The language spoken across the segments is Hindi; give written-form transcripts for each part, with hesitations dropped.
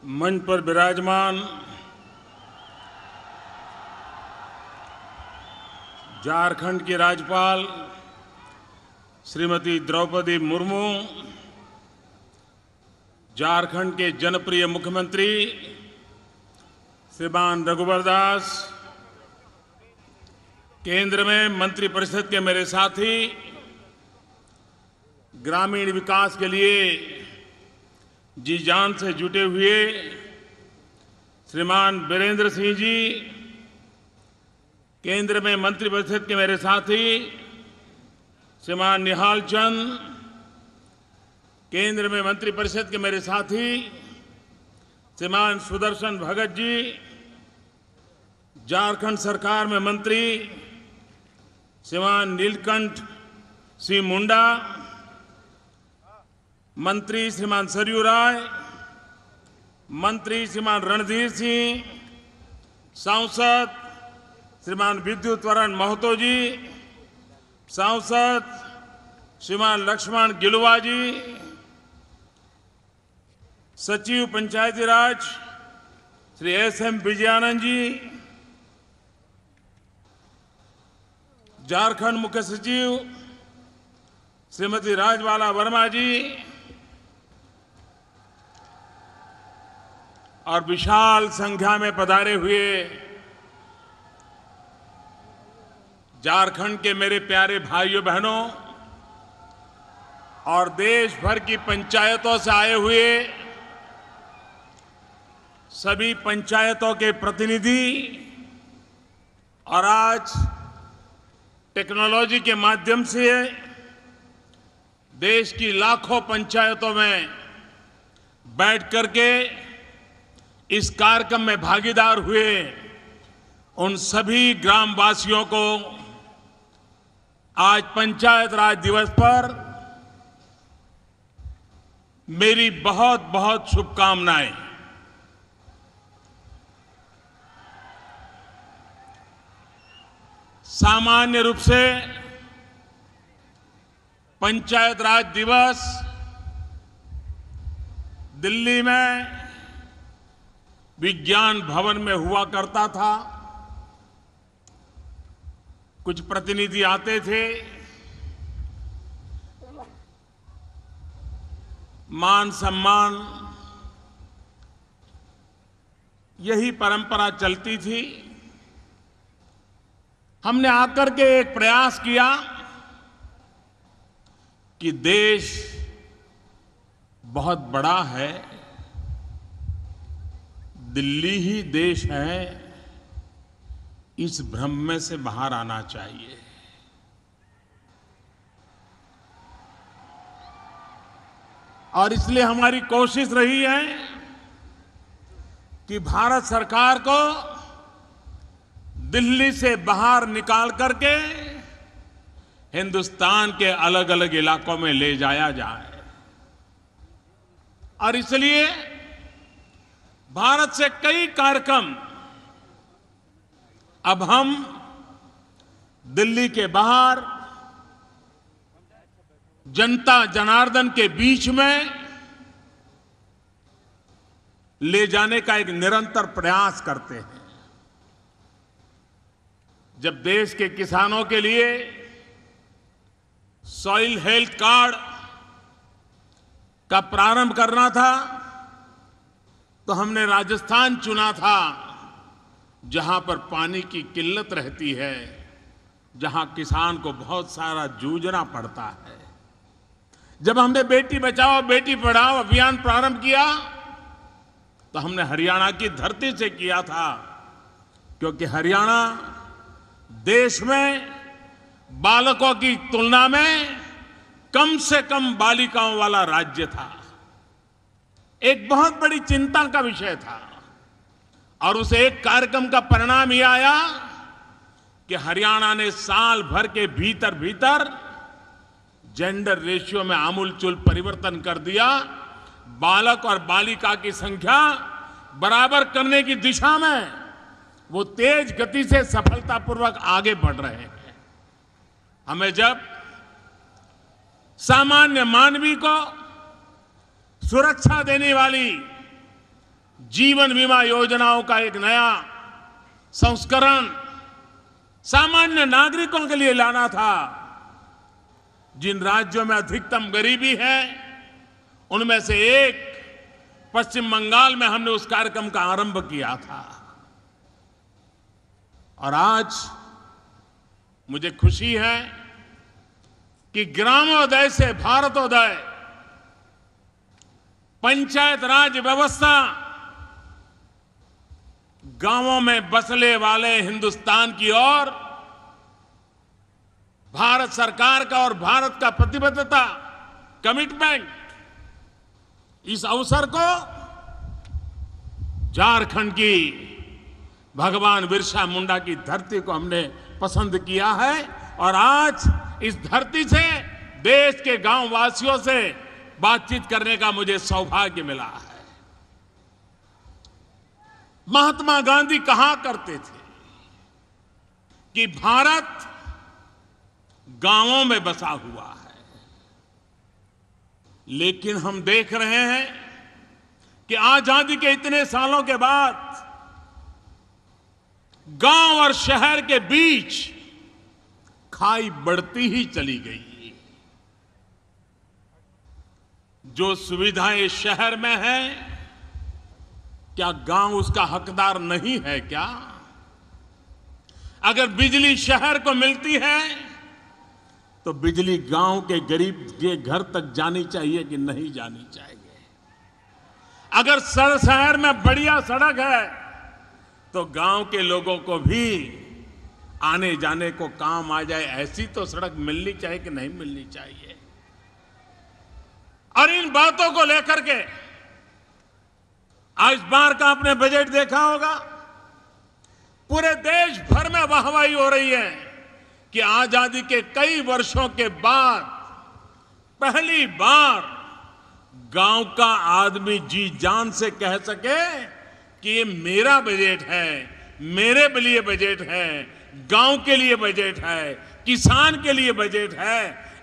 मंच पर विराजमान झारखंड की राज्यपाल श्रीमती द्रौपदी मुर्मू, झारखंड के जनप्रिय मुख्यमंत्री श्रीमान रघुवर दास, केंद्र में मंत्रिपरिषद के मेरे साथी, ग्रामीण विकास के लिए जी जान से जुटे हुए श्रीमान बीरेंद्र सिंह जी, केंद्र में मंत्रिपरिषद के मेरे साथी श्रीमान निहाल चंद, केंद्र में मंत्रिपरिषद के मेरे साथी श्रीमान सुदर्शन भगत जी, झारखंड सरकार में मंत्री श्रीमान नीलकंठ सिंह मुंडा, मंत्री श्रीमान सरयू राय, मंत्री श्रीमान रणधीर सिंह, सांसद श्रीमान विद्युत वरण महतो जी, सांसद श्रीमान लक्ष्मण गिलुवा जी, सचिव पंचायती राज श्री एस.एम. विजयानंद जी, झारखंड मुख्य सचिव श्रीमती राजबाला वर्मा जी और विशाल संख्या में पधारे हुए झारखंड के मेरे प्यारे भाइयों बहनों और देश भर की पंचायतों से आए हुए सभी पंचायतों के प्रतिनिधि और आज टेक्नोलॉजी के माध्यम से देश की लाखों पंचायतों में बैठ करके इस कार्यक्रम में भागीदार हुए उन सभी ग्रामवासियों को आज पंचायत राज दिवस पर मेरी बहुत बहुत शुभकामनाएं। सामान्य रूप से पंचायत राज दिवस दिल्ली में विज्ञान भवन में हुआ करता था। कुछ प्रतिनिधि आते थे, मान सम्मान यही परंपरा चलती थी। हमने आकर के एक प्रयास किया कि देश बहुत बड़ा है, दिल्ली ही देश है, इस भ्रम में से बाहर आना चाहिए। और इसलिए हमारी कोशिश रही है कि भारत सरकार को दिल्ली से बाहर निकाल करके हिंदुस्तान के अलग अलग इलाकों में ले जाया जाए। और इसलिए भारत से कई कार्यक्रम अब हम दिल्ली के बाहर जनता जनार्दन के बीच में ले जाने का एक निरंतर प्रयास करते हैं। जब देश के किसानों के लिए सॉइल हेल्थ कार्ड का प्रारंभ करना था तो हमने राजस्थान चुना था, जहां पर पानी की किल्लत रहती है, जहां किसान को बहुत सारा जूझना पड़ता है। जब हमने बेटी बचाओ बेटी पढ़ाओ अभियान प्रारंभ किया तो हमने हरियाणा की धरती से किया था, क्योंकि हरियाणा देश में बालकों की तुलना में कम से कम बालिकाओं वाला राज्य था। एक बहुत बड़ी चिंता का विषय था और उस एक कार्यक्रम का परिणाम यह आया कि हरियाणा ने साल भर के भीतर भीतर जेंडर रेशियो में आमूलचूल परिवर्तन कर दिया। बालक और बालिका की संख्या बराबर करने की दिशा में वो तेज गति से सफलतापूर्वक आगे बढ़ रहे हैं। हमें जब सामान्य मानवी को सुरक्षा देने वाली जीवन बीमा योजनाओं का एक नया संस्करण सामान्य नागरिकों के लिए लाना था। जिन राज्यों में अधिकतम गरीबी है उनमें से एक पश्चिम बंगाल में हमने उस कार्यक्रम का आरंभ किया था। और आज मुझे खुशी है कि ग्रामोदय से भारतोदय, पंचायत राज व्यवस्था गांवों में बसने वाले हिंदुस्तान की ओर भारत सरकार का और भारत का प्रतिबद्धता, कमिटमेंट, इस अवसर को झारखंड की भगवान बिरसा मुंडा की धरती को हमने पसंद किया है। और आज इस धरती से देश के गांव वासियों से बातचीत करने का मुझे सौभाग्य मिला है। महात्मा गांधी कहा करते थे कि भारत गांवों में बसा हुआ है, लेकिन हम देख रहे हैं कि आजादी के इतने सालों के बाद गांव और शहर के बीच खाई बढ़ती ही चली गई। जो सुविधाएं शहर में है, क्या गांव उसका हकदार नहीं है क्या? अगर बिजली शहर को मिलती है तो बिजली गांव के गरीब के घर तक जानी चाहिए कि नहीं जानी चाहिए? अगर शहर में बढ़िया सड़क है तो गांव के लोगों को भी आने जाने को काम आ जाए, ऐसी तो सड़क मिलनी चाहिए कि नहीं मिलनी चाहिए? और इन बातों को लेकर के आज बार का आपने बजट देखा होगा, पूरे देश भर में वाहवाही हो रही है कि आजादी के कई वर्षों के बाद पहली बार गांव का आदमी जी जान से कह सके कि ये मेरा बजट है, मेरे लिए बजट है, गांव के लिए बजट है, किसान के लिए बजट है।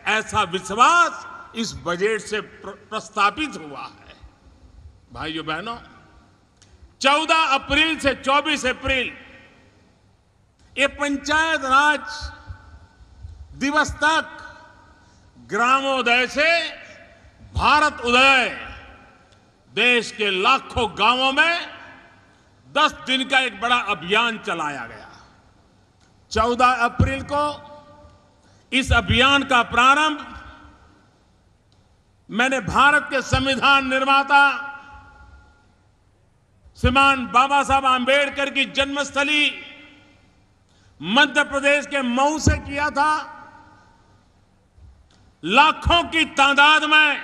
ऐसा विश्वास इस बजट से प्रस्तापित हुआ है। भाइयों बहनों, 14 अप्रैल से 24 अप्रैल ये पंचायत राज दिवस तक ग्रामोदय से भारत उदय, देश के लाखों गांवों में 10 दिन का एक बड़ा अभियान चलाया गया। 14 अप्रैल को इस अभियान का प्रारंभ मैंने भारत के संविधान निर्माता श्रीमान बाबा साहब आंबेडकर की जन्मस्थली मध्य प्रदेश के मऊ से किया था। लाखों की तादाद में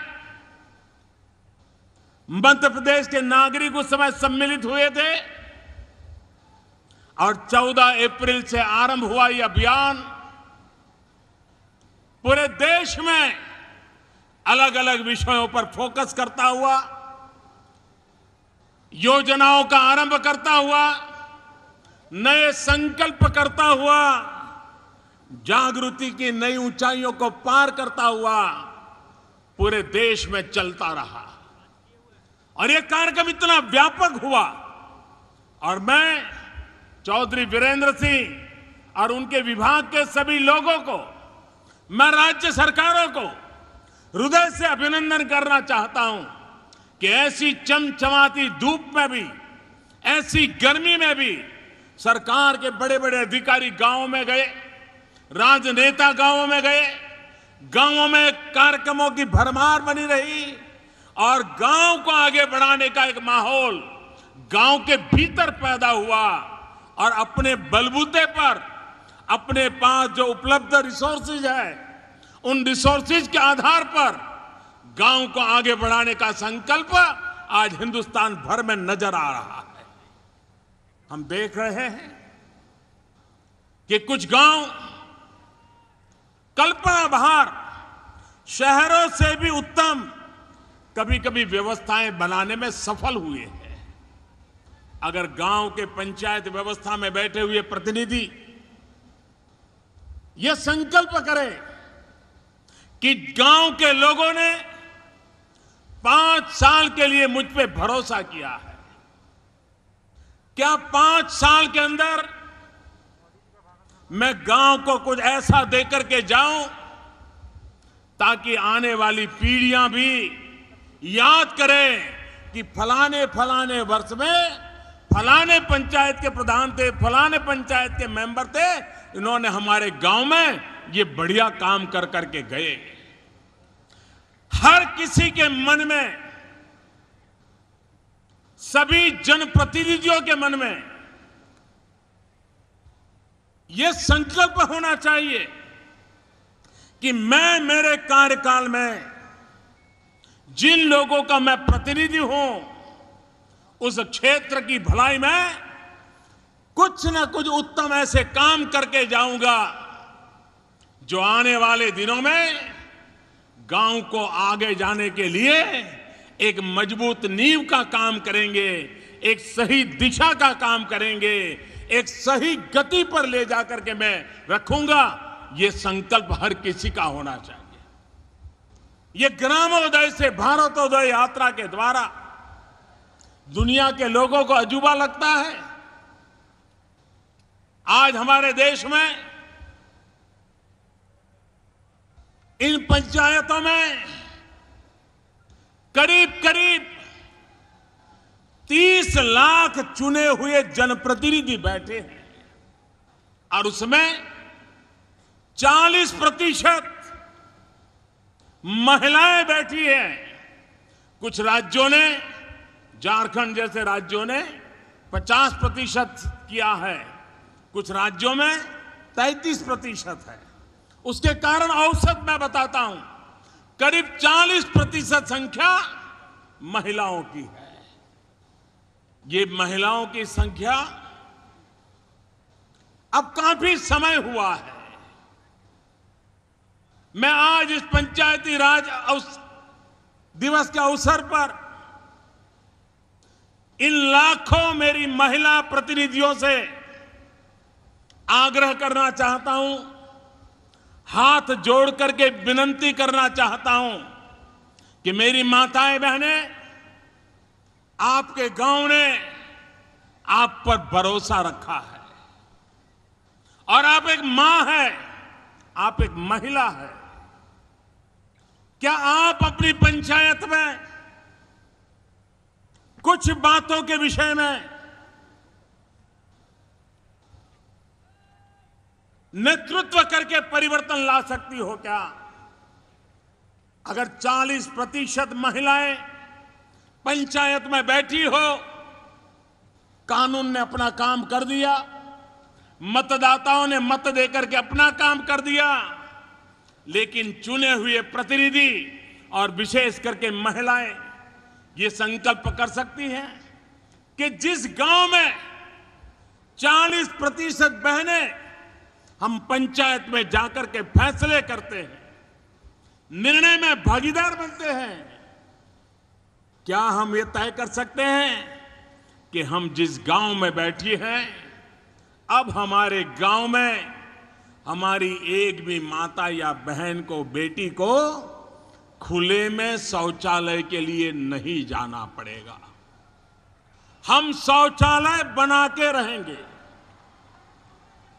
मध्य प्रदेश के नागरिक उस समय सम्मिलित हुए थे और 14 अप्रैल से आरंभ हुआ यह अभियान पूरे देश में अलग अलग विषयों पर फोकस करता हुआ, योजनाओं का आरंभ करता हुआ, नए संकल्प करता हुआ, जागृति की नई ऊंचाइयों को पार करता हुआ पूरे देश में चलता रहा। और यह कार्यक्रम इतना व्यापक हुआ और मैं चौधरी वीरेंद्र सिंह और उनके विभाग के सभी लोगों को, मैं राज्य सरकारों को हृदय से अभिनंदन करना चाहता हूं कि ऐसी चमचमाती धूप में भी, ऐसी गर्मी में भी सरकार के बड़े बड़े अधिकारी गांवों में गए, राजनेता गांवों में गए, गांवों में कार्यक्रमों की भरमार बनी रही और गांव को आगे बढ़ाने का एक माहौल गांव के भीतर पैदा हुआ। और अपने बलबूते पर, अपने पास जो उपलब्ध रिसोर्सेज है, उन रिसोर्सेज के आधार पर गांव को आगे बढ़ाने का संकल्प आज हिंदुस्तान भर में नजर आ रहा है। हम देख रहे हैं कि कुछ गांव कल्पना बाहर शहरों से भी उत्तम कभी कभी व्यवस्थाएं बनाने में सफल हुए हैं। अगर गांव के पंचायत व्यवस्था में बैठे हुए प्रतिनिधि यह संकल्प करें कि गांव के लोगों ने 5 साल के लिए मुझ पे भरोसा किया है, क्या 5 साल के अंदर मैं गांव को कुछ ऐसा देकर के जाऊं ताकि आने वाली पीढ़ियां भी याद करें कि फलाने फलाने वर्ष में फलाने पंचायत के प्रधान थे, फलाने पंचायत के मेंबर थे, इन्होंने हमारे गांव में ये बढ़िया काम कर करके गए। हर किसी के मन में, सभी जनप्रतिनिधियों के मन में यह संकल्प होना चाहिए कि मैं मेरे कार्यकाल में जिन लोगों का मैं प्रतिनिधि हूं उस क्षेत्र की भलाई में कुछ न कुछ उत्तम ऐसे काम करके जाऊंगा जो आने वाले दिनों में गांव को आगे जाने के लिए एक मजबूत नींव का काम करेंगे, एक सही दिशा का काम करेंगे, एक सही गति पर ले जाकर के मैं रखूंगा। ये संकल्प हर किसी का होना चाहिए। ये ग्रामोदय से भारतोदय यात्रा के द्वारा दुनिया के लोगों को अजूबा लगता है। आज हमारे देश में इन पंचायतों में करीब करीब 30 लाख चुने हुए जनप्रतिनिधि बैठे हैं और उसमें 40% महिलाएं बैठी हैं। कुछ राज्यों ने, झारखंड जैसे राज्यों ने 50% किया है, कुछ राज्यों में 33% है। उसके कारण औसत मैं बताता हूं, करीब 40% संख्या महिलाओं की है। ये महिलाओं की संख्या अब काफी समय हुआ है। मैं आज इस पंचायती राज दिवस के अवसर पर इन लाखों मेरी महिला प्रतिनिधियों से आग्रह करना चाहता हूं, हाथ जोड़ करके विनती करना चाहता हूं कि मेरी माताएं बहनें, आपके गांव ने आप पर भरोसा रखा है और आप एक मां है, आप एक महिला है। क्या आप अपनी पंचायत में कुछ बातों के विषय में नेतृत्व करके परिवर्तन ला सकती हो क्या? अगर 40% महिलाएं पंचायत में बैठी हो, कानून ने अपना काम कर दिया, मतदाताओं ने मत देकर के अपना काम कर दिया, लेकिन चुने हुए प्रतिनिधि और विशेष करके महिलाएं ये संकल्प कर सकती हैं कि जिस गांव में 40% बहनें हम पंचायत में जाकर के फैसले करते हैं, निर्णय में भागीदार बनते हैं, क्या हम ये तय कर सकते हैं कि हम जिस गांव में बैठी हैं, अब हमारे गांव में हमारी एक भी माता या बहन को, बेटी को खुले में शौचालय के लिए नहीं जाना पड़ेगा। हम शौचालय बना के रहेंगे।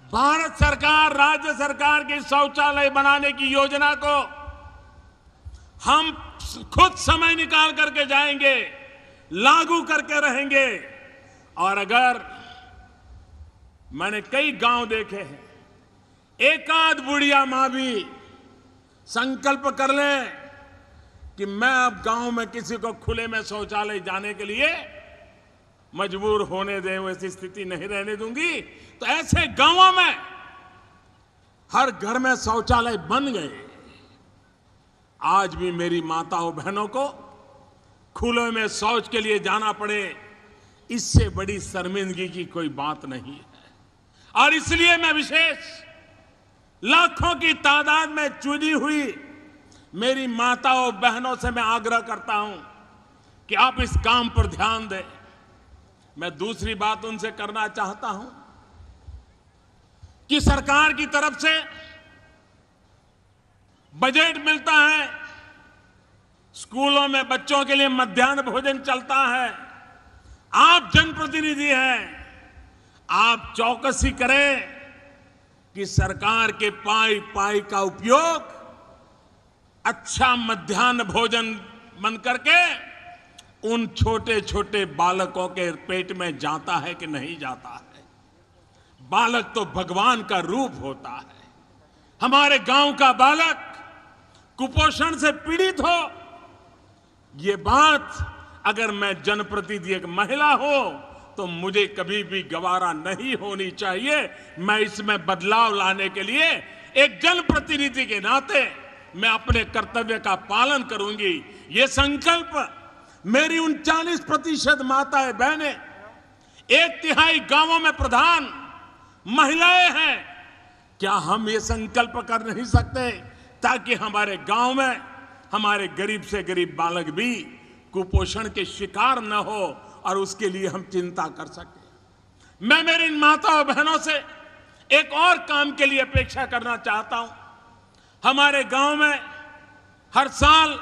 भारत सरकार, राज्य सरकार की शौचालय बनाने की योजना को हम खुद समय निकाल करके जाएंगे, लागू करके रहेंगे। और अगर मैंने कई गांव देखे हैं, एकाध बुढ़िया मां भी संकल्प कर ले कि मैं अब गांव में किसी को खुले में शौचालय जाने के लिए मजबूर होने दें, वैसी स्थिति नहीं रहने दूंगी। तो ऐसे गांवों में हर घर में शौचालय बन गए। आज भी मेरी माताओं बहनों को खुले में शौच के लिए जाना पड़े, इससे बड़ी शर्मिंदगी की कोई बात नहीं है। और इसलिए मैं विशेष लाखों की तादाद में चुनी हुई मेरी माताओं बहनों से मैं आग्रह करता हूं कि आप इस काम पर ध्यान दें। मैं दूसरी बात उनसे करना चाहता हूं कि सरकार की तरफ से बजट मिलता है, स्कूलों में बच्चों के लिए मध्याह्न भोजन चलता है। आप जनप्रतिनिधि हैं, आप चौकसी करें कि सरकार के पाई पाई का उपयोग अच्छा मध्याह्न भोजन बन करके उन छोटे छोटे बालकों के पेट में जाता है कि नहीं जाता है। बालक तो भगवान का रूप होता है। हमारे गांव का बालक कुपोषण से पीड़ित हो, ये बात अगर मैं जनप्रतिनिधि एक महिला हो तो मुझे कभी भी गवारा नहीं होनी चाहिए। मैं इसमें बदलाव लाने के लिए एक जनप्रतिनिधि के नाते मैं अपने कर्तव्य का पालन करूंगी। ये संकल्प मेरी 39% माताएं बहनें, 1/3 गांवों में प्रधान महिलाएं हैं। क्या हम ये संकल्प कर नहीं सकते ताकि हमारे गांव में हमारे गरीब से गरीब बालक भी कुपोषण के शिकार न हो और उसके लिए हम चिंता कर सकें। मैं मेरी इन माताओं बहनों से एक और काम के लिए अपेक्षा करना चाहता हूं। हमारे गांव में हर साल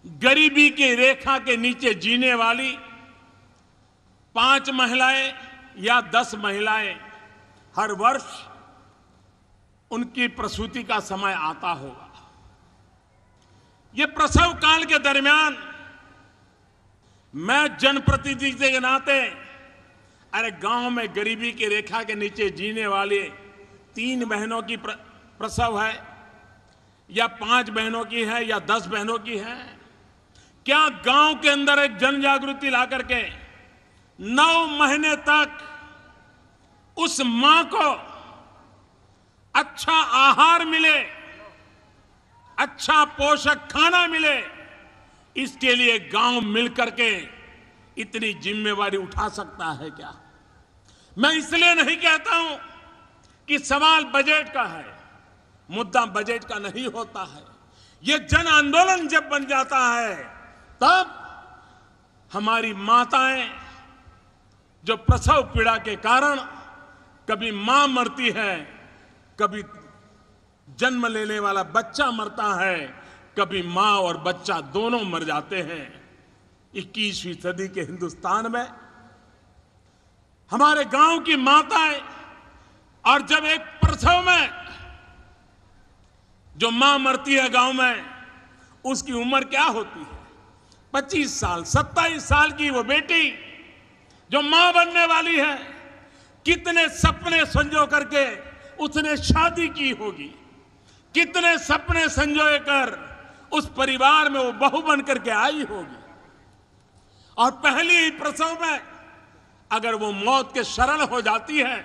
गरीबी की रेखा के नीचे जीने वाली 5 महिलाएं या 10 महिलाएं हर वर्ष उनकी प्रसूति का समय आता होगा। ये प्रसव काल के दरमियान मैं जनप्रतिनिधि के नाते अरे गांव में गरीबी की रेखा के नीचे जीने वाले 3 बहनों की प्रसव है या 5 बहनों की है या 10 बहनों की है, क्या गांव के अंदर एक जन जागृति ला करके 9 महीने तक उस मां को अच्छा आहार मिले, अच्छा पोषक खाना मिले, इसके लिए गांव मिलकर के इतनी जिम्मेवारी उठा सकता है क्या? मैं इसलिए नहीं कहता हूं कि सवाल बजट का है, मुद्दा बजट का नहीं होता है। यह जन आंदोलन जब बन जाता है तब हमारी माताएं जो प्रसव पीड़ा के कारण कभी मां मरती है, कभी जन्म लेने वाला बच्चा मरता है, कभी मां और बच्चा दोनों मर जाते हैं। 21वीं सदी के हिंदुस्तान में हमारे गांव की माताएं, और जब एक प्रसव में जो मां मरती है गांव में, उसकी उम्र क्या होती है? 25 साल 27 साल की वो बेटी जो मां बनने वाली है, कितने सपने संजो करके उसने शादी की होगी, कितने सपने संजोए कर उस परिवार में वो बहू बन करके आई होगी, और पहली ही प्रसव में अगर वो मौत के शरण हो जाती है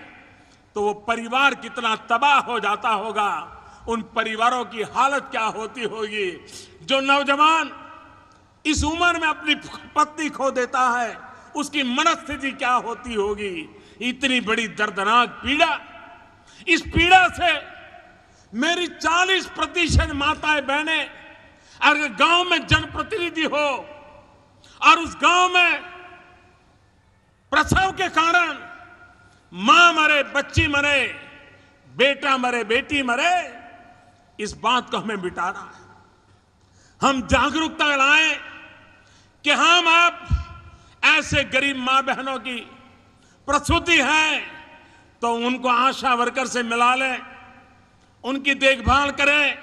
तो वो परिवार कितना तबाह हो जाता होगा, उन परिवारों की हालत क्या होती होगी। जो नौजवान इस उम्र में अपनी पत्नी खो देता है, उसकी मनस्थिति क्या होती होगी। इतनी बड़ी दर्दनाक पीड़ा, इस पीड़ा से मेरी 40% माताएं बहनें अगर गांव में जनप्रतिनिधि हो और उस गांव में प्रसव के कारण मां मरे, बच्ची मरे, बेटा मरे, बेटी मरे, इस बात को हमें मिटाना है। हम जागरूकता लाएं कि हम अब ऐसे गरीब मां बहनों की प्रसूति है तो उनको आशा वर्कर से मिला लें, उनकी देखभाल करें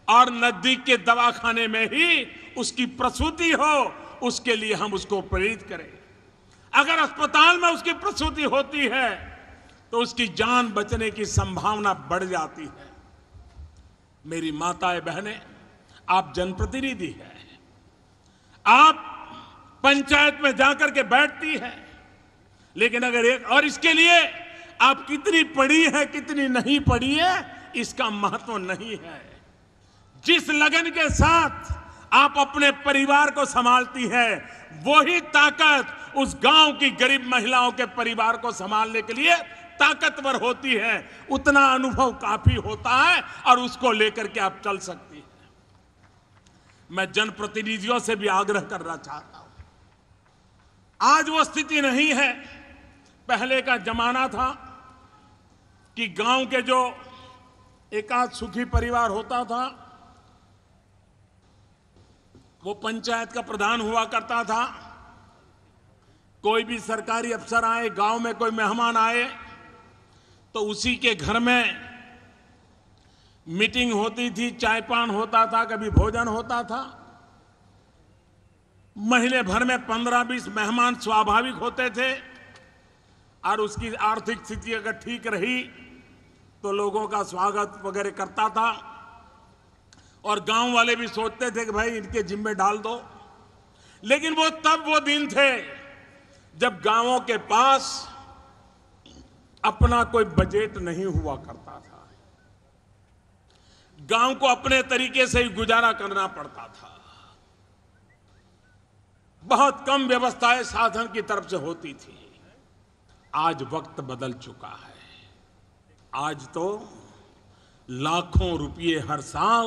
और नजदीक के दवाखाने में ही उसकी प्रसूति हो, उसके लिए हम उसको प्रेरित करें। अगर अस्पताल में उसकी प्रसूति होती है तो उसकी जान बचने की संभावना बढ़ जाती है। मेरी माताएं बहनें, आप जनप्रतिनिधि हैं, आप पंचायत में जाकर के बैठती हैं, लेकिन अगर एक और इसके लिए आप कितनी पढ़ी है कितनी नहीं पढ़ी है इसका महत्व नहीं है। जिस लगन के साथ आप अपने परिवार को संभालती है, वही ताकत उस गांव की गरीब महिलाओं के परिवार को संभालने के लिए ताकतवर होती है। उतना अनुभव काफी होता है और उसको लेकर के आप चल सकती है। मैं जनप्रतिनिधियों से भी आग्रह करना चाहता हूं, आज वो स्थिति नहीं है। पहले का जमाना था कि गांव के जो एकाध सुखी परिवार होता था वो पंचायत का प्रधान हुआ करता था, कोई भी सरकारी अफसर आए, गांव में कोई मेहमान आए, तो उसी के घर में मीटिंग होती थी, चाय पान होता था, कभी भोजन होता था। महीने भर में 15-20 मेहमान स्वाभाविक होते थे, और उसकी आर्थिक स्थिति अगर ठीक रही तो लोगों का स्वागत वगैरह करता था, और गांव वाले भी सोचते थे कि भाई इनके जिम्मे डाल दो। लेकिन वो दिन थे जब गांवों के पास अपना कोई बजट नहीं हुआ करता था। गांव को अपने तरीके से ही गुजारा करना पड़ता था। बहुत कम व्यवस्थाएं साधन की तरफ से होती थी। आज वक्त बदल चुका है। आज तो लाखों रुपये हर साल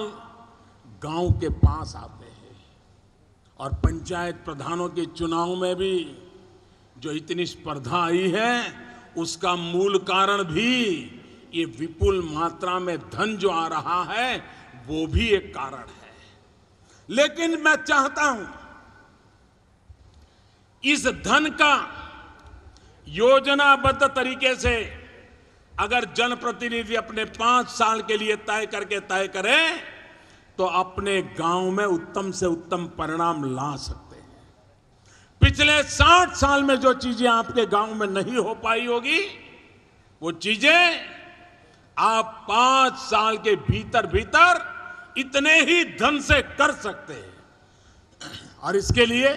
गांव के पास आते हैं, और पंचायत प्रधानों के चुनाव में भी जो इतनी स्पर्धा आई है, उसका मूल कारण भी ये विपुल मात्रा में धन जो आ रहा है, वो भी एक कारण है। लेकिन मैं चाहता हूं इस धन का योजनाबद्ध तरीके से अगर जनप्रतिनिधि अपने 5 साल के लिए तय करें तो अपने गांव में उत्तम से उत्तम परिणाम ला सकते हैं। पिछले 60 साल में जो चीजें आपके गांव में नहीं हो पाई होगी, वो चीजें आप 5 साल के भीतर इतने ही धन से कर सकते हैं। और इसके लिए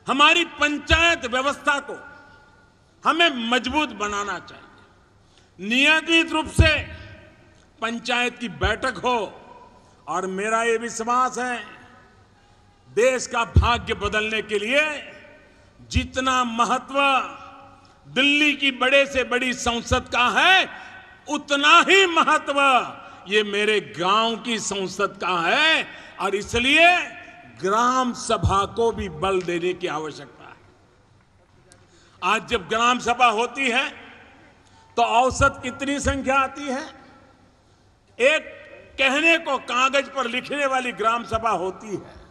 हमारी पंचायत व्यवस्था को हमें मजबूत बनाना चाहिए। नियमित रूप से पंचायत की बैठक हो, और मेरा ये विश्वास है देश का भाग्य बदलने के लिए जितना महत्व दिल्ली की बड़े से बड़ी संसद का है, उतना ही महत्व ये मेरे गांव की संसद का है। और इसलिए ग्राम सभा को भी बल देने की आवश्यकता है। आज जब ग्राम सभा होती है तो औसत कितनी संख्या आती है? एक कहने को कागज पर लिखने वाली ग्राम सभा होती है।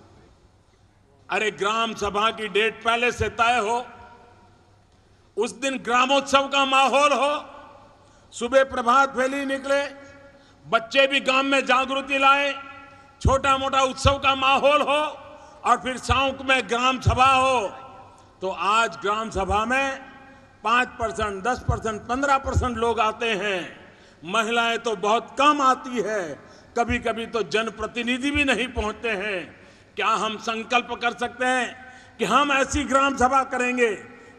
अरे ग्राम सभा की डेट पहले से तय हो, उस दिन ग्रामोत्सव का माहौल हो, सुबह प्रभात फेरी निकले, बच्चे भी गांव में जागृति लाए, छोटा मोटा उत्सव का माहौल हो, और फिर शाम में ग्राम सभा हो। तो आज ग्राम सभा में 5%, 10%, 15% लोग आते हैं। महिलाएं तो बहुत कम आती है, कभी कभी तो जनप्रतिनिधि भी नहीं पहुंचते हैं। क्या हम संकल्प कर सकते हैं कि हम ऐसी ग्राम सभा करेंगे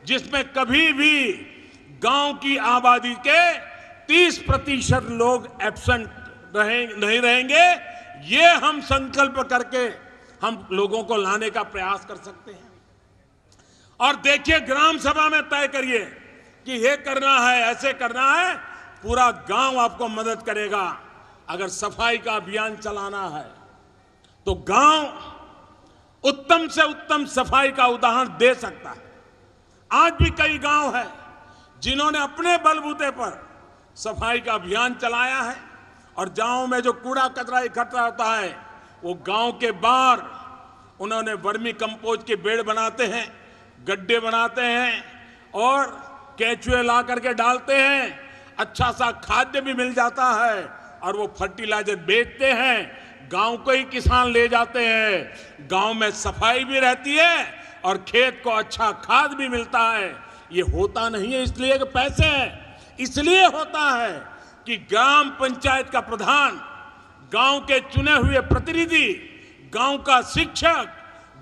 जिसमें कभी भी गांव की आबादी के 30% लोग एब्सेंट नहीं रहेंगे? ये हम संकल्प करके हम लोगों को लाने का प्रयास कर सकते हैं। और देखिए, ग्राम सभा में तय करिए कि ये करना है, ऐसे करना है, पूरा गांव आपको मदद करेगा। अगर सफाई का अभियान चलाना है तो गांव उत्तम से उत्तम सफाई का उदाहरण दे सकता है। आज भी कई गांव हैं जिन्होंने अपने बलबूते पर सफाई का अभियान चलाया है, और गांव में जो कूड़ा कचरा इकट्ठा होता है, वो गांव के बाहर उन्होंने वर्मी कंपोस्ट के बेड़ बनाते हैं, गड्ढे बनाते हैं, और केचुए ला करके डालते हैं। अच्छा सा खाद्य भी मिल जाता है, और वो फर्टिलाइजर बेचते हैं, गांव को ही किसान ले जाते हैं। गांव में सफाई भी रहती है और खेत को अच्छा खाद भी मिलता है। ये होता नहीं है इसलिए कि पैसे हैं, इसलिए होता है कि ग्राम पंचायत का प्रधान, गांव के चुने हुए प्रतिनिधि, गांव का शिक्षक,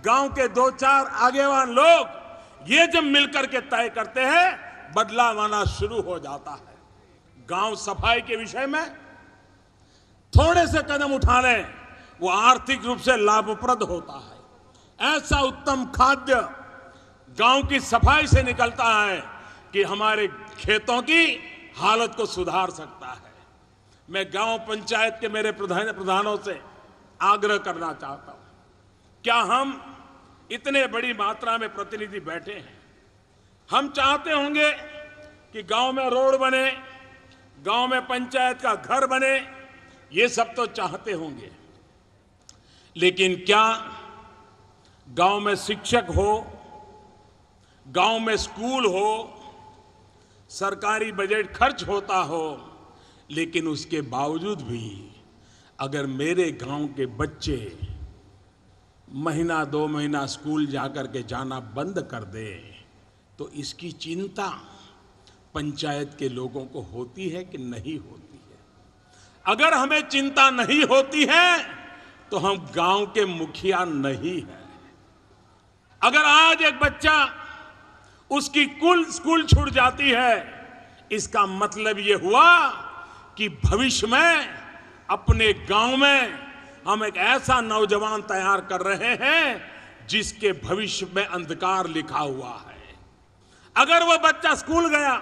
गांव के 2-4 आगेवान लोग, ये जब मिलकर के तय करते हैं, बदलाव आना शुरू हो जाता है। गांव सफाई के विषय में थोड़े से कदम उठा लें, वो आर्थिक रूप से लाभप्रद होता है। ऐसा उत्तम खाद्य गांव की सफाई से निकलता है कि हमारे खेतों की हालत को सुधार सकता है। मैं गांव पंचायत के मेरे प्रधानों से आग्रह करना चाहता हूं, क्या हम इतने बड़ी मात्रा में प्रतिनिधि बैठे हैं, हम चाहते होंगे कि गांव में रोड बने, गांव में पंचायत का घर बने, ये सब तो चाहते होंगे, लेकिन क्या गांव में शिक्षक हो, गांव में स्कूल हो, सरकारी बजट खर्च होता हो, लेकिन उसके बावजूद भी अगर मेरे गांव के बच्चे महीना 2 महीना स्कूल जाकर के जाना बंद कर दे तो इसकी चिंता पंचायत के लोगों को होती है कि नहीं होती है? अगर हमें चिंता नहीं होती है तो हम गांव के मुखिया नहीं हैं। अगर आज एक बच्चा उसकी कुल स्कूल छूट जाती है, इसका मतलब यह हुआ कि भविष्य में अपने गांव में हम एक ऐसा नौजवान तैयार कर रहे हैं जिसके भविष्य में अंधकार लिखा हुआ है। अगर वह बच्चा स्कूल गया,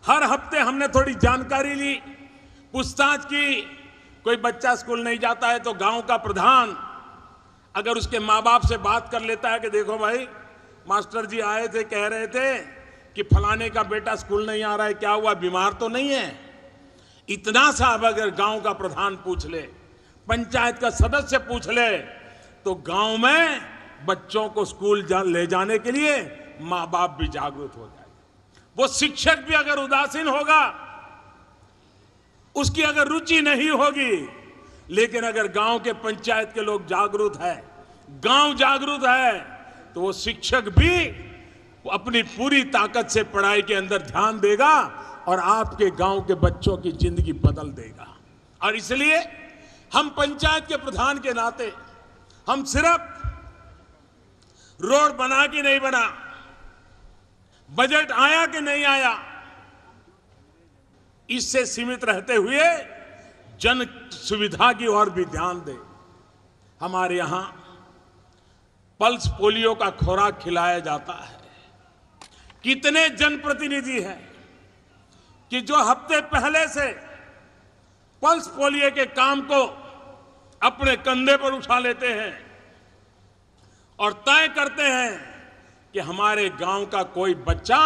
हर हफ्ते हमने थोड़ी जानकारी ली, पूछताछ की, कोई बच्चा स्कूल नहीं जाता है तो गांव का प्रधान अगर उसके माँ बाप से बात कर लेता है कि देखो भाई, मास्टर जी आए थे, कह रहे थे कि फलाने का बेटा स्कूल नहीं आ रहा है, क्या हुआ, बीमार तो नहीं है? इतना सा अब अगर गांव का प्रधान पूछ ले, पंचायत का सदस्य पूछ ले, तो गांव में बच्चों को स्कूल ले जाने के लिए माँ बाप भी जागरूक हो जाएंगे। वो शिक्षक भी अगर उदासीन होगा, उसकी अगर रुचि नहीं होगी, लेकिन अगर गांव के पंचायत के लोग जागरूक है, गांव जागरूक है, तो वो शिक्षक भी अपनी पूरी ताकत से पढ़ाई के अंदर ध्यान देगा और आपके गांव के बच्चों की जिंदगी बदल देगा। और इसलिए हम पंचायत के प्रधान के नाते हम सिर्फ रोड बना कि नहीं बना, बजट आया कि नहीं आया, इससे सीमित रहते हुए जन सुविधा की ओर भी ध्यान दें। हमारे यहां पल्स पोलियो का खुराक खिलाया जाता है। कितने जनप्रतिनिधि हैं कि जो हफ्ते पहले से पल्स पोलियो के काम को अपने कंधे पर उठा लेते हैं और तय करते हैं कि हमारे गांव का कोई बच्चा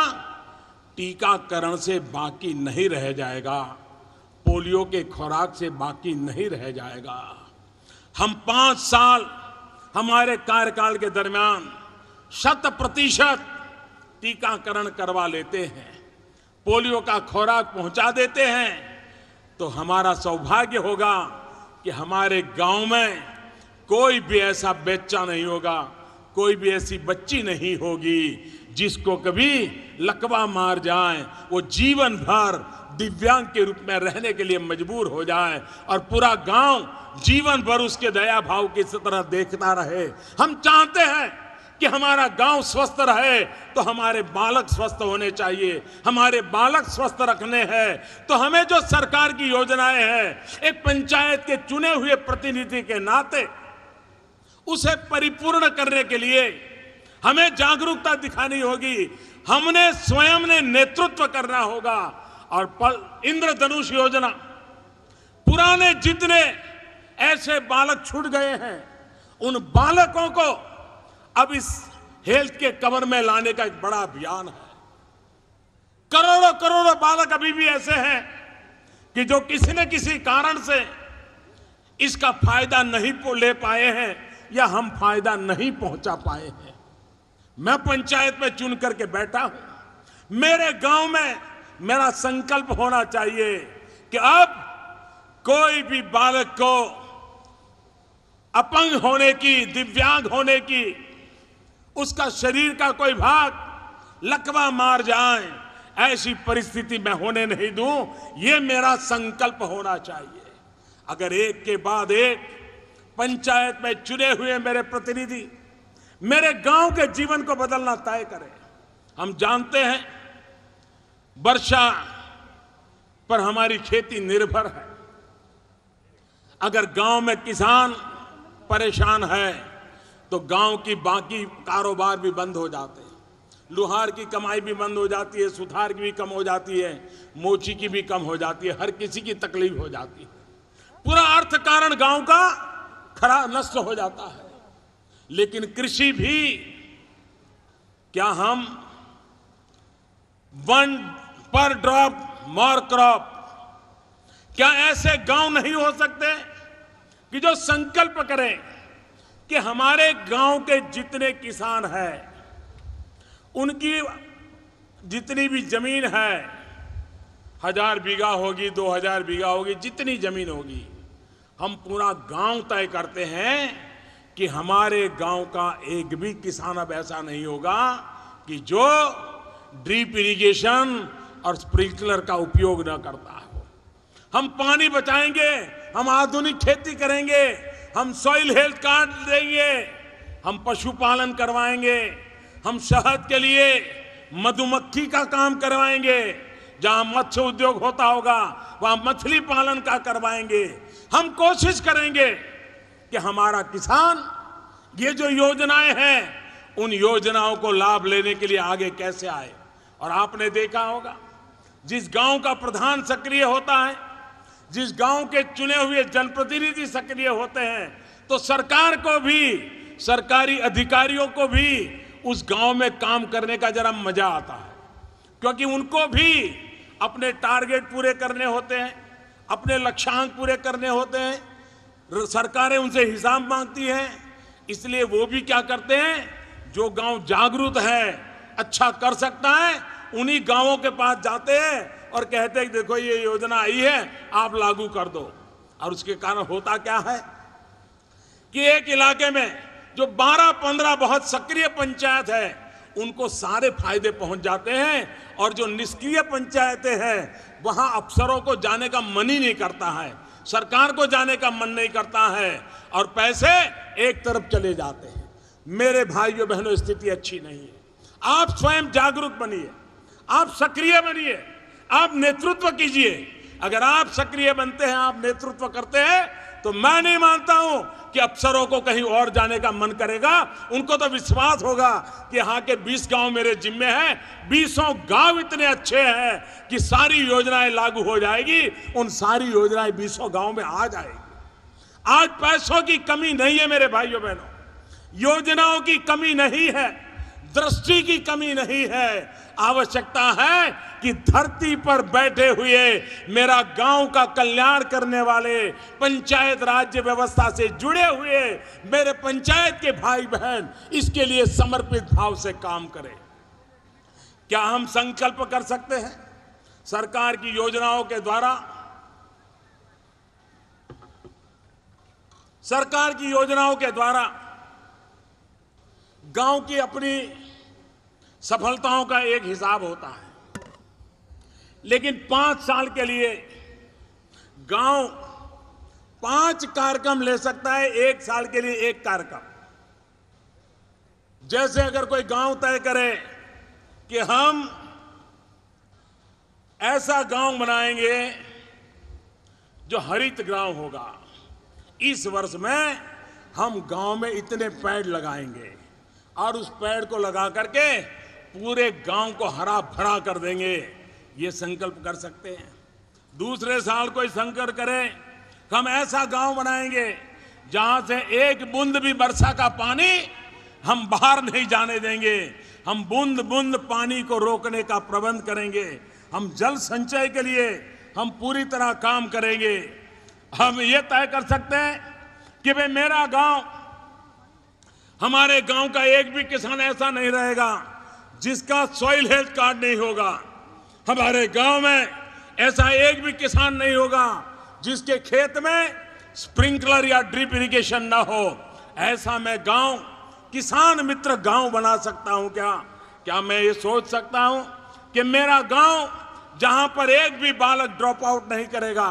टीकाकरण से बाकी नहीं रह जाएगा, पोलियो के खुराक से बाकी नहीं रह जाएगा। हम 5 साल हमारे कार्यकाल के दरमियान 100% टीकाकरण करवा लेते हैं, पोलियो का खुराक पहुंचा देते हैं, तो हमारा सौभाग्य होगा कि हमारे गांव में कोई भी ऐसा बच्चा नहीं होगा, कोई भी ऐसी बच्ची नहीं होगी जिसको कभी लकवा मार जाए, वो जीवन भर दिव्यांग के रूप में रहने के लिए मजबूर हो जाए और पूरा गांव जीवन भर उसके दया भाव की तरह देखता रहे। हम चाहते हैं कि हमारा गांव स्वस्थ रहे तो हमारे बालक स्वस्थ होने चाहिए। हमारे बालक स्वस्थ रखने हैं तो हमें जो सरकार की योजनाएं हैं, एक पंचायत के चुने हुए प्रतिनिधि के नाते उसे परिपूर्ण करने के लिए हमें जागरूकता दिखानी होगी। हमने स्वयं ने नेतृत्व करना होगा और इंद्रधनुष योजना, पुराने जितने ऐसे बालक छूट गए हैं, उन बालकों को अब इस हेल्थ के कवर में लाने का एक बड़ा अभियान है। करोड़ों करोड़ों बालक अभी भी ऐसे हैं कि जो किसी न किसी कारण से इसका फायदा नहीं ले पाए हैं या हम फायदा नहीं पहुंचा पाए हैं। मैं पंचायत में चुन करके बैठा हूं। मेरे गांव में मेरा संकल्प होना चाहिए कि अब कोई भी बालक को अपंग होने की, दिव्यांग होने की, उसका शरीर का कोई भाग लकवा मार जाए, ऐसी परिस्थिति मैं होने नहीं दूं, ये मेरा संकल्प होना चाहिए। अगर एक के बाद एक पंचायत में चुने हुए मेरे प्रतिनिधि मेरे गांव के जीवन को बदलना तय करें। हम जानते हैं वर्षा पर हमारी खेती निर्भर है। अगर गांव में किसान परेशान है तो गांव की बाकी कारोबार भी बंद हो जाते हैं। लुहार की कमाई भी बंद हो जाती है, सुथार की भी कम हो जाती है, मोची की भी कम हो जाती है, हर किसी की तकलीफ हो जाती है। पूरा अर्थ कारण गांव का खराब नष्ट हो जाता है। लेकिन कृषि भी, क्या हम वन पर ड्रॉप मोर क्रॉप, क्या ऐसे गांव नहीं हो सकते कि जो संकल्प करें कि हमारे गांव के जितने किसान हैं उनकी जितनी भी जमीन है, 1000 बीघा होगी, 2000 बीघा होगी, जितनी जमीन होगी, हम पूरा गांव तय करते हैं कि हमारे गांव का एक भी किसान अब ऐसा नहीं होगा कि जो ड्रिप इरिगेशन और स्प्रिंकलर का उपयोग न करता हो। हम पानी बचाएंगे, हम आधुनिक खेती करेंगे, हम सॉइल हेल्थ कार्ड देंगे, हम पशुपालन करवाएंगे, हम शहद के लिए मधुमक्खी का काम करवाएंगे, जहां मत्स्य उद्योग होता होगा वहां मछली पालन का करवाएंगे। हम कोशिश करेंगे कि हमारा किसान ये जो योजनाएं हैं उन योजनाओं को लाभ लेने के लिए आगे कैसे आए। और आपने देखा होगा, जिस गांव का प्रधान सक्रिय होता है, जिस गांव के चुने हुए जनप्रतिनिधि सक्रिय होते हैं, तो सरकार को भी, सरकारी अधिकारियों को भी उस गांव में काम करने का जरा मजा आता है, क्योंकि उनको भी अपने टारगेट पूरे करने होते हैं, अपने लक्ष्यांक पूरे करने होते हैं। सरकारें उनसे हिसाब मांगती हैं, इसलिए वो भी क्या करते हैं, जो गांव जागरूक है, अच्छा कर सकता है, उन्हीं गांवों के पास जाते हैं और कहते हैं देखो ये योजना आई है, आप लागू कर दो। और उसके कारण होता क्या है कि एक इलाके में जो 12-15 बहुत सक्रिय पंचायत है, उनको सारे फायदे पहुंच जाते हैं, और जो निष्क्रिय पंचायतें हैं वहां अफसरों को जाने का मन ही नहीं करता है, सरकार को जाने का मन नहीं करता है, और पैसे एक तरफ चले जाते हैं। मेरे भाइयों बहनों, स्थिति अच्छी नहीं है। आप स्वयं जागरूक बनिए, आप सक्रिय बनिए, आप नेतृत्व कीजिए। अगर आप सक्रिय बनते हैं, आप नेतृत्व करते हैं, तो मैं नहीं मानता हूं कि अफसरों को कहीं और जाने का मन करेगा। उनको तो विश्वास होगा कि यहाँ के 20 गांव मेरे जिम्मे हैं, 20 गांव इतने अच्छे हैं कि सारी योजनाएं लागू हो जाएगी, उन सारी योजनाएं 20 गांव में आ जाएगी। आज पैसों की कमी नहीं है मेरे भाइयों बहनों, योजनाओं की कमी नहीं है, दृष्टि की कमी नहीं है। आवश्यकता है कि धरती पर बैठे हुए मेरा गांव का कल्याण करने वाले, पंचायत राज्य व्यवस्था से जुड़े हुए मेरे पंचायत के भाई बहन इसके लिए समर्पित भाव से काम करें। क्या हम संकल्प कर सकते हैं सरकार की योजनाओं के द्वारा, सरकार की योजनाओं के द्वारा गांव की अपनी सफलताओं का एक हिसाब होता है, लेकिन 5 साल के लिए गांव 5 कार्यक्रम ले सकता है, 1 साल के लिए 1 कार्यक्रम। जैसे अगर कोई गांव तय करे कि हम ऐसा गांव बनाएंगे जो हरित गांव होगा, इस वर्ष में हम गांव में इतने पेड़ लगाएंगे और उस पेड़ को लगा करके पूरे गांव को हरा भरा कर देंगे, ये संकल्प कर सकते हैं। दूसरे साल कोई संकल्प करे हम ऐसा गांव बनाएंगे जहां से एक बूंद भी वर्षा का पानी हम बाहर नहीं जाने देंगे, हम बूंद बूंद पानी को रोकने का प्रबंध करेंगे, हम जल संचय के लिए हम पूरी तरह काम करेंगे। हम ये तय कर सकते हैं कि भाई मेरा गांव, हमारे गांव का एक भी किसान ऐसा नहीं रहेगा जिसका सॉइल हेल्थ कार्ड नहीं होगा। हमारे गांव में ऐसा एक भी किसान नहीं होगा जिसके खेत में स्प्रिंकलर या ड्रिप इरिगेशन ना हो। ऐसा मैं गांव, किसान मित्र गांव बना सकता हूं क्या मैं ये सोच सकता हूं कि मेरा गांव जहां पर एक भी बालक ड्रॉप आउट नहीं करेगा,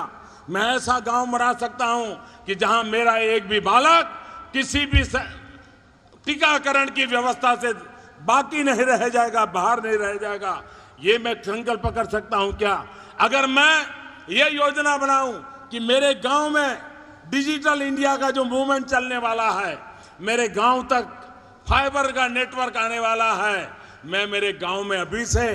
मैं ऐसा गांव बना सकता हूं कि जहां मेरा एक भी बालक किसी भी टीकाकरण की व्यवस्था से बाकी नहीं रह जाएगा, बाहर नहीं रह जाएगा। ये मैं संकल्प कर सकता हूं क्या? अगर मैं ये योजना बनाऊं कि मेरे गांव में डिजिटल इंडिया का जो मूवमेंट चलने वाला है, मेरे गांव तक फाइबर का नेटवर्क आने वाला है, मैं मेरे गांव में अभी से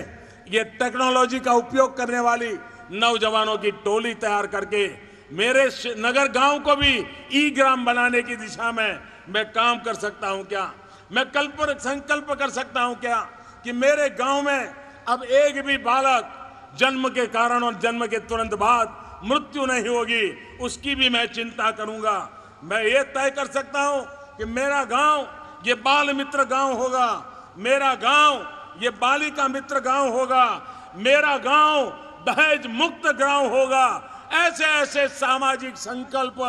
ये टेक्नोलॉजी का उपयोग करने वाली नौजवानों की टोली तैयार करके मेरे नगर गांव को भी ई ग्राम बनाने की दिशा में मैं काम कर सकता हूं क्या? मैं संकल्प कर सकता हूं क्या कि मेरे गांव में अब एक भी बालक जन्म के कारण और जन्म के तुरंत बाद मृत्यु नहीं होगी, उसकी भी मैं चिंता करूंगा। मैं ये तय कर सकता हूं कि मेरा गांव ये बाल मित्र गांव होगा, मेरा गांव ये बालिका मित्र गांव होगा, मेरा गांव दहेज मुक्त गांव होगा। ऐसे ऐसे सामाजिक संकल्प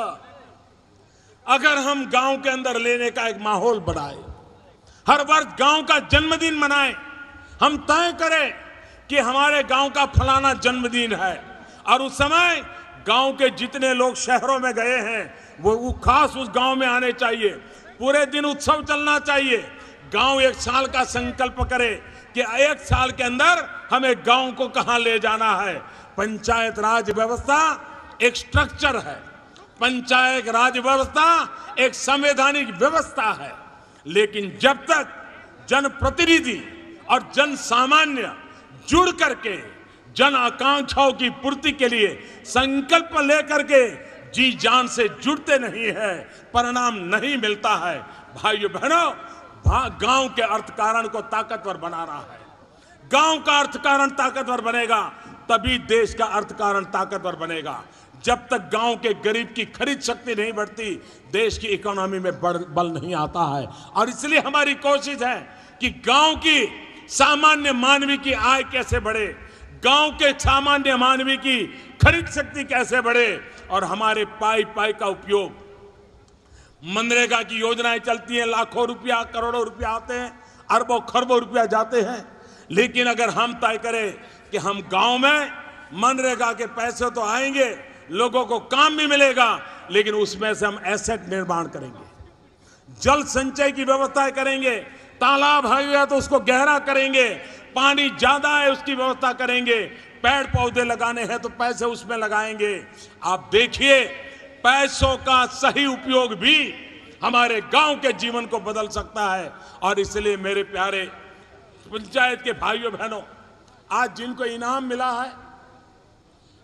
अगर हम गांव के अंदर लेने का एक माहौल बनाए, हर वर्ष गांव का जन्मदिन मनाएं, हम तय करें कि हमारे गांव का फलाना जन्मदिन है, और उस समय गांव के जितने लोग शहरों में गए हैं वो खास उस गांव में आने चाहिए। पूरे दिन उत्सव चलना चाहिए। गांव एक साल का संकल्प करे कि एक साल के अंदर हमें गांव को कहां ले जाना है। पंचायत राज व्यवस्था एक स्ट्रक्चर है, पंचायत राज व्यवस्था एक संवैधानिक व्यवस्था है, लेकिन जब तक जनप्रतिनिधि और जन सामान्य जुड़ करके जन आकांक्षाओं की पूर्ति के लिए संकल्प लेकर के जी जान से जुड़ते नहीं है, परिणाम नहीं मिलता है। भाइयों बहनों, गांव के अर्थकारण को ताकतवर बना रहा है। गांव का अर्थकारण ताकतवर बनेगा तभी देश का अर्थकारण ताकतवर बनेगा। जब तक गांव के गरीब की खरीद शक्ति नहीं बढ़ती, देश की इकोनॉमी में बल नहीं आता है। और इसलिए हमारी कोशिश है कि गांव की सामान्य मानवी की आय कैसे बढ़े, गांव के सामान्य मानवी की खरीद शक्ति कैसे बढ़े, और हमारे पाई पाई का उपयोग। मनरेगा की योजनाएं चलती हैं, लाखों रुपया करोड़ों रुपया आते हैं, अरबों खरबों रुपया जाते हैं, लेकिन अगर हम तय करें कि हम गांव में मनरेगा के पैसे तो आएंगे, लोगों को काम भी मिलेगा, लेकिन उसमें से हम एसेट निर्माण करेंगे, जल संचय की व्यवस्था करेंगे, तालाब है तो उसको गहरा करेंगे, पानी ज्यादा है उसकी व्यवस्था करेंगे, पेड़ पौधे लगाने हैं तो पैसे उसमें लगाएंगे। आप देखिए, पैसों का सही उपयोग भी हमारे गांव के जीवन को बदल सकता है। और इसलिए मेरे प्यारे पंचायत के भाइयों बहनों, आज जिनको इनाम मिला है,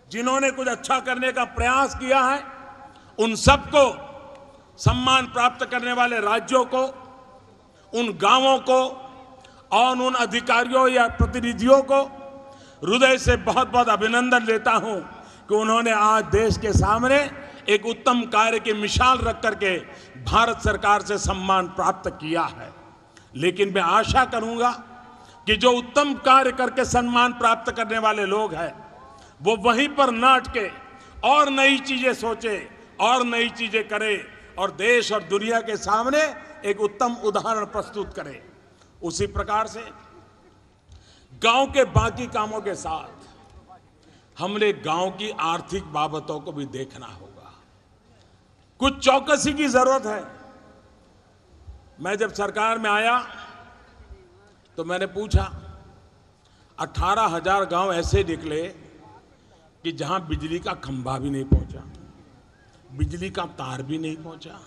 जिन्होंने कुछ अच्छा करने का प्रयास किया है, उन सबको सम्मान प्राप्त करने वाले राज्यों को, उन गांवों को और उन अधिकारियों या प्रतिनिधियों को हृदय से बहुत बहुत अभिनंदन देता हूं कि उन्होंने आज देश के सामने एक उत्तम कार्य की मिसाल रख करके भारत सरकार से सम्मान प्राप्त किया है। लेकिन मैं आशा करूंगा कि जो उत्तम कार्य करके सम्मान प्राप्त करने वाले लोग हैं, वो वहीं पर न अटके और नई चीजें सोचे और नई चीजें करे और देश और दुनिया के सामने एक उत्तम उदाहरण प्रस्तुत करे। उसी प्रकार से गांव के बाकी कामों के साथ हमने गांव की आर्थिक बाबतों को भी देखना होगा। कुछ चौकसी की जरूरत है। मैं जब सरकार में आया तो मैंने पूछा, 18,000 गांव ऐसे निकले कि जहां बिजली का खंभा भी नहीं पहुंचा, बिजली का तार भी नहीं पहुंचा।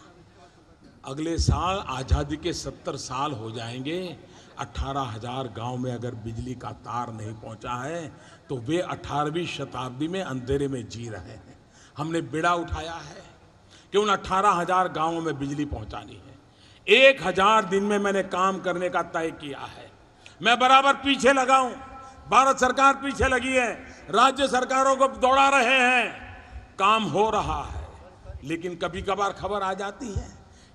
अगले साल आजादी के 70 साल हो जाएंगे, 18,000 गांव में अगर बिजली का तार नहीं पहुंचा है तो वे 18वीं शताब्दी में अंधेरे में जी रहे हैं। हमने बेड़ा उठाया है कि उन 18,000 गांवों में बिजली पहुंचानी है। 1,000 दिन में मैंने काम करने का तय किया है। मैं बराबर पीछे लगा हूं, भारत सरकार पीछे लगी है, राज्य सरकारों को दौड़ा रहे हैं, काम हो रहा है। लेकिन कभी कभार खबर आ जाती है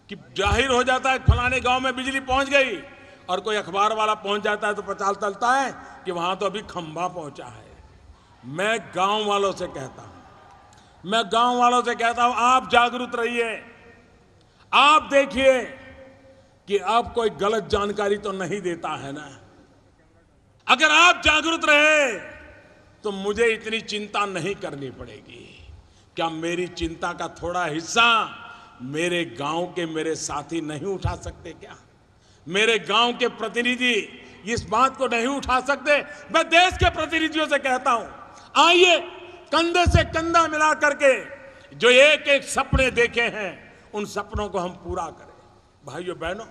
कि जाहिर हो जाता है फलाने गांव में बिजली पहुंच गई, और कोई अखबार वाला पहुंच जाता है तो पता चलता है कि वहां तो अभी खंभा पहुंचा है। मैं गांव वालों से कहता हूं, आप जागरूक रहिए। आप देखिए कि आप कोई गलत जानकारी तो नहीं देता है ना। अगर आप जागरूक रहे तो मुझे इतनी चिंता नहीं करनी पड़ेगी। क्या मेरी चिंता का थोड़ा हिस्सा मेरे गांव के मेरे साथी नहीं उठा सकते क्या? मेरे गांव के प्रतिनिधि इस बात को नहीं उठा सकते? मैं देश के प्रतिनिधियों से कहता हूं, आइए कंधे से कंधा मिला करके जो एक एक सपने देखे हैं उन सपनों को हम पूरा करें। भाइयों बहनों,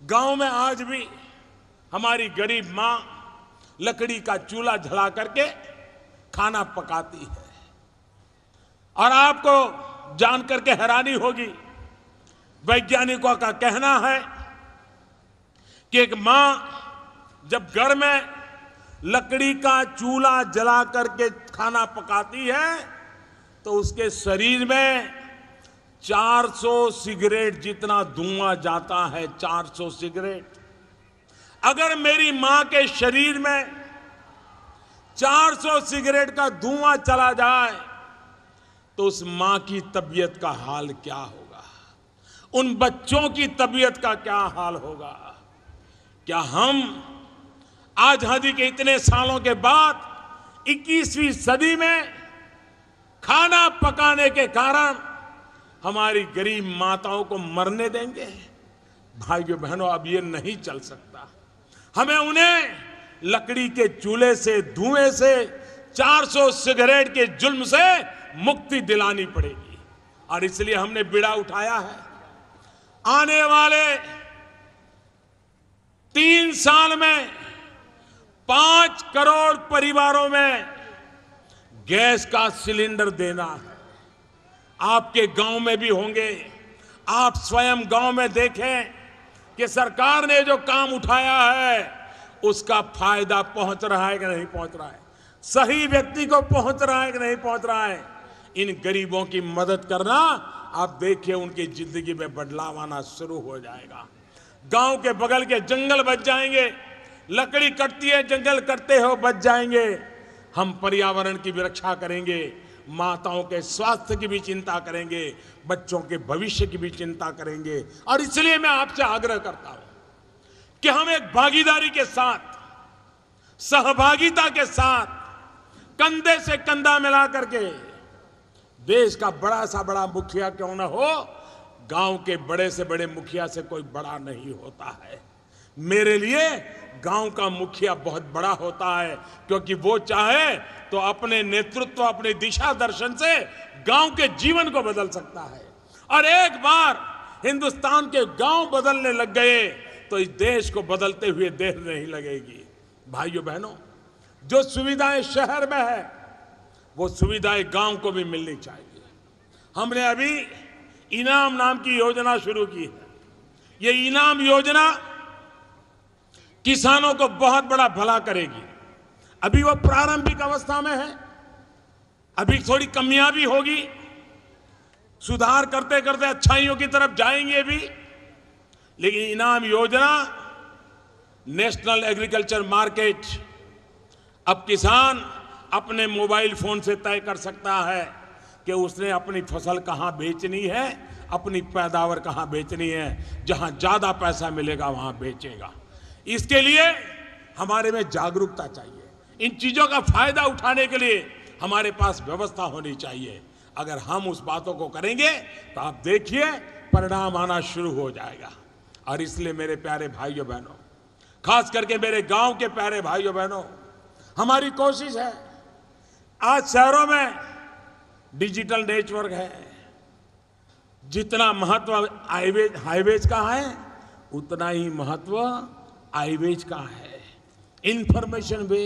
गांव में आज भी हमारी गरीब मां लकड़ी का चूल्हा जला करके खाना पकाती है। और आपको जानकर के हैरानी होगी, वैज्ञानिकों का कहना है कि एक मां जब घर में लकड़ी का चूल्हा जला करके खाना पकाती है तो उसके शरीर में 400 सिगरेट जितना धुआं जाता है। 400 सिगरेट। अगर मेरी मां के शरीर में 400 सिगरेट का धुआं चला जाए तो उस मां की तबीयत का हाल क्या होगा, उन बच्चों की तबीयत का क्या हाल होगा। क्या हम आजादी के इतने सालों के बाद 21वीं सदी में खाना पकाने के कारण हमारी गरीब माताओं को मरने देंगे? भाइयों बहनों, अब ये नहीं चल सकता। हमें उन्हें लकड़ी के चूल्हे से, धुएं से, 400 सिगरेट के जुल्म से मुक्ति दिलानी पड़ेगी। और इसलिए हमने बीड़ा उठाया है। आने वाले 3 साल में 5 करोड़ परिवारों में गैस का सिलेंडर देना है। आपके गांव में भी होंगे। आप स्वयं गांव में देखें कि सरकार ने जो काम उठाया है उसका फायदा पहुंच रहा है कि नहीं पहुंच रहा है, सही व्यक्ति को पहुंच रहा है कि नहीं पहुंच रहा है। इन गरीबों की मदद करना, आप देखिए उनकी जिंदगी में बदलाव आना शुरू हो जाएगा। गांव के बगल के जंगल बच जाएंगे। लकड़ी कटती है, जंगल कटते हो बच जाएंगे। हम पर्यावरण की भी रक्षा करेंगे, माताओं के स्वास्थ्य की भी चिंता करेंगे, बच्चों के भविष्य की भी चिंता करेंगे। और इसलिए मैं आपसे आग्रह करता हूं कि हम एक भागीदारी के साथ, सहभागिता के साथ, कंधे से कंधा मिला करके, देश का बड़ा सा बड़ा मुखिया क्यों ना हो, गांव के बड़े से बड़े मुखिया से कोई बड़ा नहीं होता है। मेरे लिए गांव का मुखिया बहुत बड़ा होता है, क्योंकि वो चाहे तो अपने नेतृत्व, अपने दिशा दर्शन से गांव के जीवन को बदल सकता है। और एक बार हिंदुस्तान के गांव बदलने लग गए तो इस देश को बदलते हुए देर नहीं लगेगी। भाइयों बहनों, जो सुविधाएं शहर में है वो सुविधाएं गांव को भी मिलनी चाहिए। हमने अभी इनाम नाम की योजना शुरू की है। ये इनाम योजना किसानों को बहुत बड़ा भला करेगी। अभी वो प्रारंभिक अवस्था में है, अभी थोड़ी कमियां भी होगी, सुधार करते करते अच्छाइयों की तरफ जाएंगे भी। लेकिन इनाम योजना, नेशनल एग्रीकल्चर मार्केट, अब किसान अपने मोबाइल फोन से तय कर सकता है कि उसने अपनी फसल कहां बेचनी है, अपनी पैदावार कहां बेचनी है। जहां ज्यादा पैसा मिलेगा वहां बेचेगा। इसके लिए हमारे में जागरूकता चाहिए। इन चीजों का फायदा उठाने के लिए हमारे पास व्यवस्था होनी चाहिए। अगर हम उस बातों को करेंगे तो आप देखिए परिणाम आना शुरू हो जाएगा। और इसलिए मेरे प्यारे भाइयों बहनों, खास करके मेरे गांव के प्यारे भाइयों बहनों, हमारी कोशिश है, आज शहरों में डिजिटल नेटवर्क है, जितना महत्व हाईवेज का है उतना ही महत्व हाईवेज का है। इंफॉर्मेशन वे,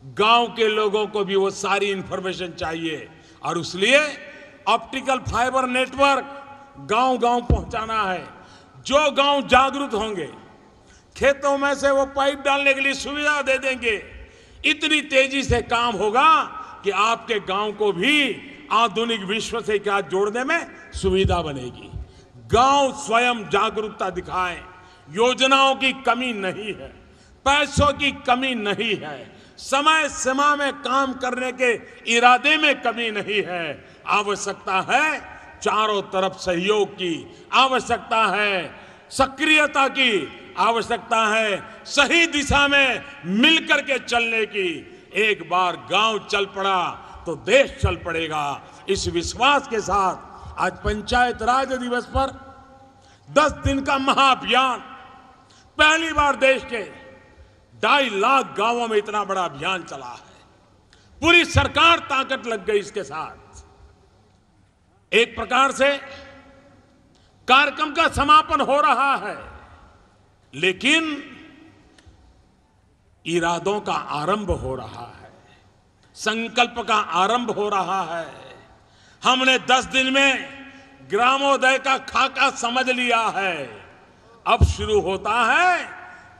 गांव के लोगों को भी वो सारी इंफॉर्मेशन चाहिए। और इसलिए ऑप्टिकल फाइबर नेटवर्क गांव गांव पहुंचाना है। जो गांव जागरूक होंगे, खेतों में से वो पाइप डालने के लिए सुविधा दे देंगे। इतनी तेजी से काम होगा कि आपके गांव को भी आधुनिक विश्व से क्या जोड़ने में सुविधा बनेगी। गांव स्वयं जागरूकता दिखाएं। योजनाओं की कमी नहीं है, पैसों की कमी नहीं है, समय सीमा में काम करने के इरादे में कमी नहीं है। आवश्यकता है चारों तरफ सहयोग की, आवश्यकता है सक्रियता की, आवश्यकता है सही दिशा में मिलकर के चलने की। एक बार गांव चल पड़ा तो देश चल पड़ेगा। इस विश्वास के साथ आज पंचायत राज दिवस पर 10 दिन का महाअभियान, पहली बार देश के 2.5 लाख गांवों में इतना बड़ा अभियान चला है। पूरी सरकार ताकत लग गई इसके साथ। एक प्रकार से कार्यक्रम का समापन हो रहा है, लेकिन इरादों का आरंभ हो रहा है, संकल्प का आरंभ हो रहा है। हमने 10 दिन में ग्रामोदय का खाका समझ लिया है। अब शुरू होता है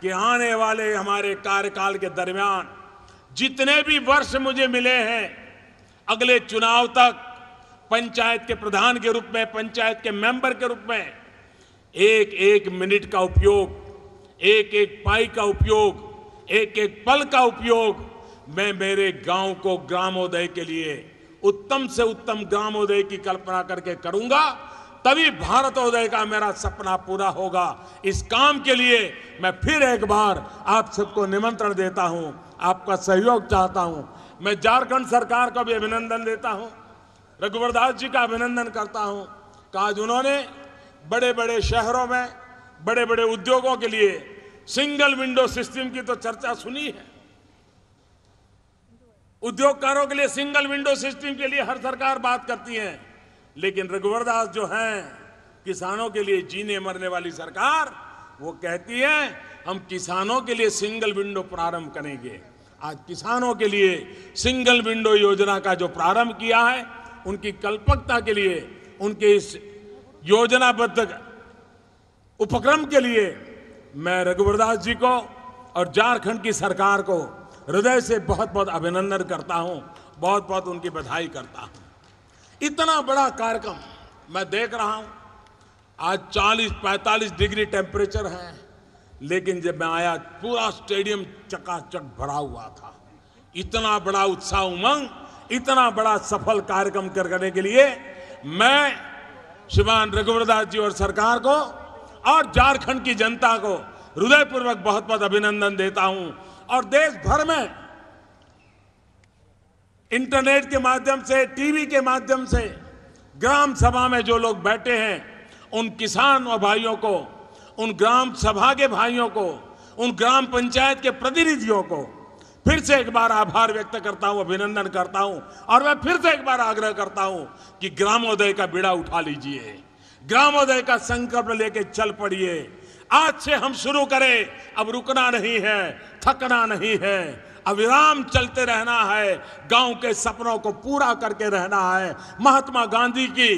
कि आने वाले हमारे कार्यकाल के दरमियान जितने भी वर्ष मुझे मिले हैं, अगले चुनाव तक पंचायत के प्रधान के रूप में, पंचायत के मेंबर के रूप में 1-1 मिनट का उपयोग एक एक पाई का उपयोग, एक एक पल का उपयोग मैं मेरे गांव को ग्रामोदय के लिए उत्तम से उत्तम ग्रामोदय की कल्पना करके करूंगा, तभी भारतोदय का मेरा सपना पूरा होगा। इस काम के लिए मैं फिर एक बार आप सबको निमंत्रण देता हूं, आपका सहयोग चाहता हूं। मैं झारखंड सरकार का भी अभिनंदन देता हूं, रघुवर दास जी का अभिनंदन करता हूं कि आज उन्होंने बड़े बड़े शहरों में बड़े बड़े उद्योगों के लिए सिंगल विंडो सिस्टम की तो चर्चा सुनी है। उद्योगकारों के लिए सिंगल विंडो सिस्टम के लिए हर सरकार बात करती है, लेकिन रघुवर दास जो हैं किसानों के लिए जीने मरने वाली सरकार, वो कहती है हम किसानों के लिए सिंगल विंडो प्रारंभ करेंगे। आज किसानों के लिए सिंगल विंडो योजना का जो प्रारंभ किया है, उनकी कल्पकता के लिए, उनके इस योजनाबद्ध उपक्रम के लिए मैं रघुवर दास जी को और झारखंड की सरकार को हृदय से बहुत बहुत अभिनंदन करता हूं, बहुत बहुत उनकी बधाई करता हूं। इतना बड़ा कार्यक्रम मैं देख रहा हूं, आज 40-45 डिग्री टेम्परेचर है, लेकिन जब मैं आया पूरा स्टेडियम चकाचक भरा हुआ था। इतना बड़ा उत्साह, उमंग, इतना बड़ा सफल कार्यक्रम करने के लिए मैं श्रीमान रघुवर दास जी और सरकार को और झारखंड की जनता को हृदयपूर्वक बहुत बहुत अभिनंदन देता हूं। और देश भर में इंटरनेट के माध्यम से, टीवी के माध्यम से ग्राम सभा में जो लोग बैठे हैं, उन किसान और भाइयों को, उन ग्राम सभा के भाइयों को, उन ग्राम पंचायत के प्रतिनिधियों को फिर से एक बार आभार व्यक्त करता हूं, अभिनंदन करता हूं। और मैं फिर से एक बार आग्रह करता हूं कि ग्रामोदय का बीड़ा उठा लीजिए, ग्रामोदय का संकल्प लेके चल पड़िए। आज से हम शुरू करें, अब रुकना नहीं है, थकना नहीं है, अविराम चलते रहना है, गांव के सपनों को पूरा करके रहना है। महात्मा गांधी की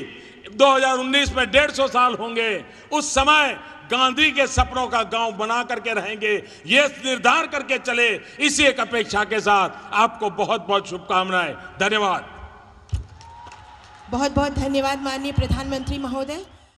2019 में 150 साल होंगे, उस समय गांधी के सपनों का गांव बना करके रहेंगे, ये निर्धार करके चले। इसी एक अपेक्षा के साथ आपको बहुत बहुत शुभकामनाएं। धन्यवाद। बहुत बहुत धन्यवाद माननीय प्रधानमंत्री महोदय।